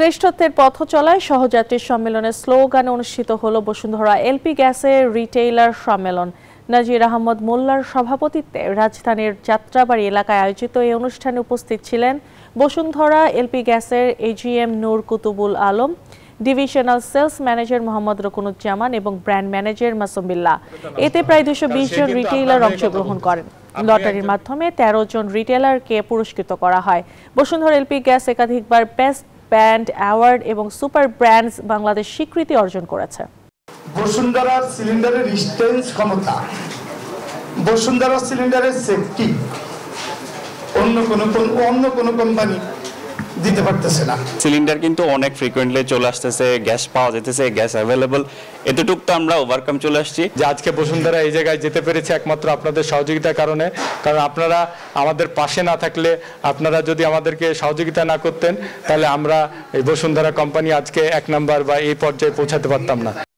শ্রেষ্ঠত্বের পথ চলায় সহযাত্রী সম্মেলনের স্লোগানে অনুষ্ঠিত হলো বসুন্ধরা এলপি গ্যাসের রিটেইলার সম্মেলন। নাজির আহমদ মোল্লার সভাপতিত্বে রাজধানীর যাত্রাবাড়ি এলাকায় আয়োজিত এই অনুষ্ঠানে উপস্থিত ছিলেন বসুন্ধরা এলপি গ্যাসের AGM Nur Kutubul Alam, divisional sales manager Mohammad Rokunuzzaman এবং ব্র্যান্ড ম্যানেজার মাসুম বিল্লাহ। এতে প্রায় 220 জন রিটেইলার অংশগ্রহণ করেন। লটারির মাধ্যমে 13 জন রিটেইলারকে পুরস্কৃত করা হয়। বসুন্ধরা এলপি গ্যাস একাধিকবার বেস্ট ব্র্যান্ড অ্যাওয়ার্ড এবং সুপার ব্র্যান্ডস বাংলাদেশ স্বীকৃতি অর্জন করেছে। বসুন্ধরা সিলিন্ডারের রিস্টেন্স ক্ষমতা, বসুন্ধরা সিলিন্ডারের সেফটি অন্য কোনো কোম্পানি দিতে পারতেছে না। সিলিন্ডার কিন্তু অনেক ফ্রিকোয়েন্টলি চলে আসতেছে, গ্যাস পাওয়া যেতেছে, গ্যাস অ্যাভেলেবল, এতটুক তো আমরা ওভারকাম চলে আসছি। যে আজকে বসুন্ধরা এই জায়গায় যেতে পেরেছে একমাত্র আপনাদের সহযোগিতার কারণে। কারণ আপনারা আমাদের পাশে না থাকলে, আপনারা যদি আমাদেরকে সহযোগিতা না করতেন, তাহলে আমরা এই বসুন্ধরা কোম্পানি আজকে 1 নাম্বার বা এই পর্যায়ে পৌঁছাতে পারতাম না।